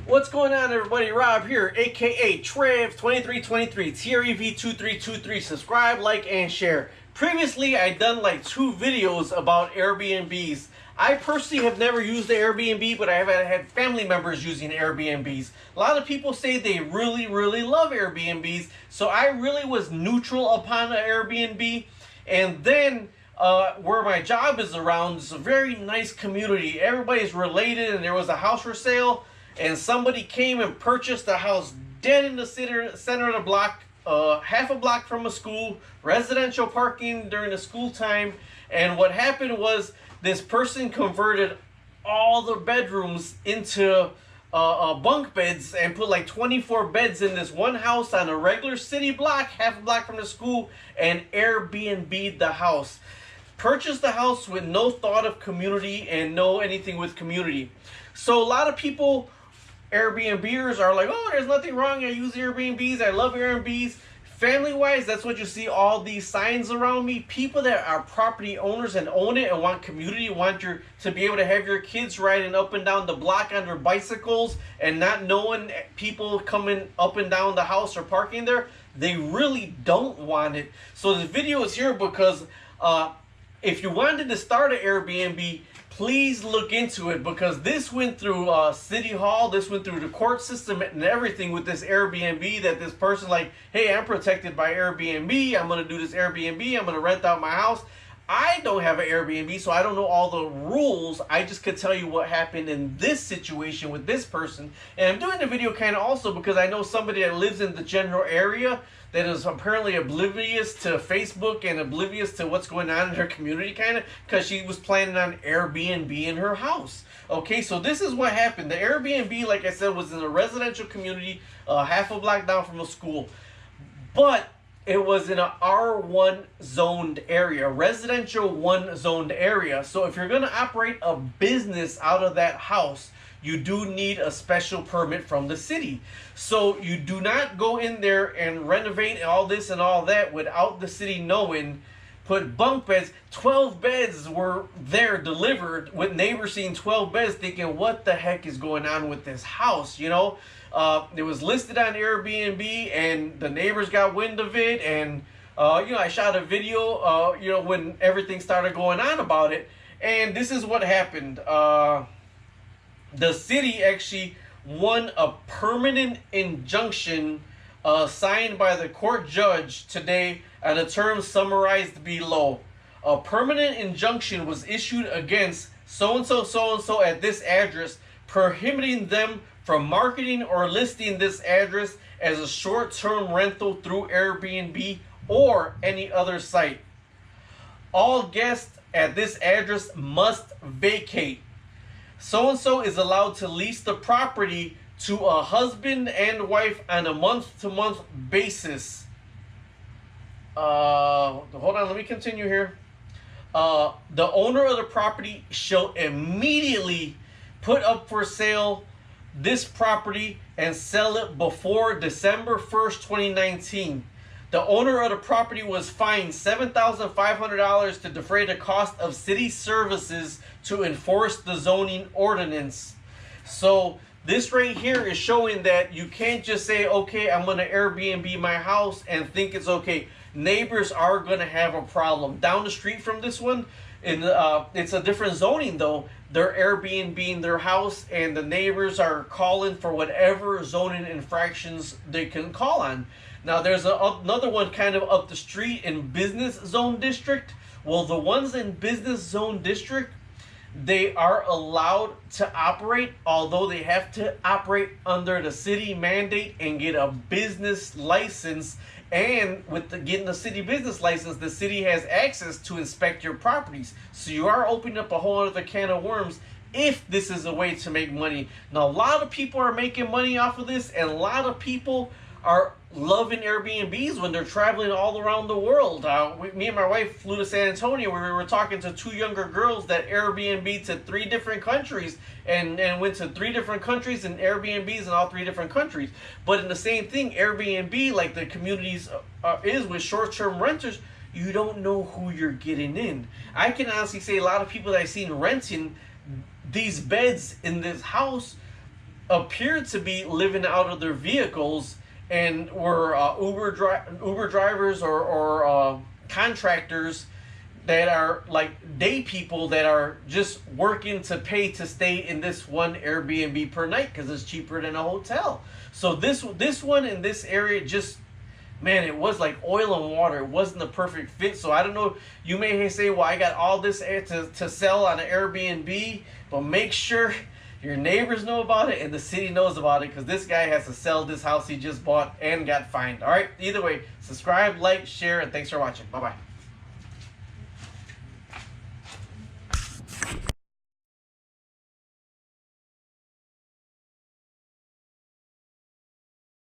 What's going on, everybody? Rob here, aka Trev2323, TREV2323. Subscribe, like, and share. Previously, I'd done like 2 videos about Airbnbs. I personally have never used the Airbnb, but I have had family members using Airbnbs. A lot of people say they really love Airbnbs, so I really was neutral upon the Airbnb. And then where my job is around, it's a very nice community. Everybody's related, and there was a house for sale. And somebody came and purchased a house dead in the center of the block, half a block from a school, residential parking during the school time. And what happened was this person converted all the bedrooms into bunk beds and put like 24 beds in this one house on a regular city block, half a block from the school, and Airbnb'd the house. Purchased the house with no thought of community and no anything with community. So a lot of people, Airbnbers, are like, oh, there's nothing wrong. I use Airbnbs. I love Airbnbs. Family-wise, that's what you see all these signs around me. People that are property owners and own it and want community, want to be able to have your kids riding up and down the block on their bicycles and not knowing people coming up and down the house or parking there. They really don't want it. So this video is here because if you wanted to start an Airbnb, please look into it, because this went through City Hall, this went through the court system and everything with this Airbnb, that this person like, hey, I'm protected by Airbnb, I'm going to do this Airbnb, I'm going to rent out my house. I don't have an Airbnb, so I don't know all the rules. I just could tell you what happened in this situation with this person. And I'm doing the video kind of also because I know somebody that lives in the general area that is apparently oblivious to Facebook and oblivious to what's going on in her community, kind of, because she was planning on Airbnb in her house. Okay, so this is what happened. The Airbnb, like I said, was in a residential community, half a block down from a school. But it was in an R1 zoned area, residential 1 zoned area. So if you're going to operate a business out of that house, you do need a special permit from the city. So you do not go in there and renovate all this and all that without the city knowing. Put bunk beds, 12 beds were there delivered, with neighbors seeing 12 beds thinking, what the heck is going on with this house, you know? It was listed on Airbnb and the neighbors got wind of it, and you know, I shot a video you know, when everything started going on about it. And this is what happened. The city actually won a permanent injunction signed by the court judge today, and the terms summarized below. A permanent injunction was issued against so-and-so at this address, prohibiting them from marketing or listing this address as a short-term rental through Airbnb or any other site. All guests at this address must vacate. So-and-so is allowed to lease the property to a husband and wife on a month-to-month basis. Hold on, let me continue here. The owner of the property shall immediately put up for sale this property and sell it before December 1st, 2019. The owner of the property was fined $7,500 to defray the cost of city services to enforce the zoning ordinance. So this right here is showing that you can't just say, okay, I'm going to Airbnb my house and think it's okay. Neighbors are going to have a problem. Down the street from this one, it's a different zoning though. They're Airbnb-ing their house, and the neighbors are calling for whatever zoning infractions they can call on. Now there's another one kind of up the street in business zone district. Well, the ones in business zone district, they are allowed to operate, although they have to operate under the city mandate and get a business license. And with getting the city business license, the city has access to inspect your properties. So you are opening up a whole other can of worms if this is a way to make money. Now, a lot of people are making money off of this, and a lot of people are loving Airbnbs when they're traveling all around the world. Me and my wife flew to San Antonio, where we were talking to 2 younger girls that Airbnb to 3 different countries and went to 3 different countries and Airbnbs in all 3 different countries. But in the same thing, Airbnb, like the communities is with short-term renters, you don't know who you're getting in. I can honestly say a lot of people that I've seen renting these beds in this house, appeared to be living out of their vehicles and were Uber drivers or contractors that are like day people that are just working to pay to stay in this one Airbnb per night because it's cheaper than a hotel. So this one in this area, just, man, it was like oil and water. It wasn't the perfect fit. So I don't know, you may say, well, I got all this to sell on an Airbnb, but make sure your neighbors know about it and the city knows about it, because this guy has to sell this house he just bought and got fined. All right, either way, subscribe, like, share, and thanks for watching. Bye-bye.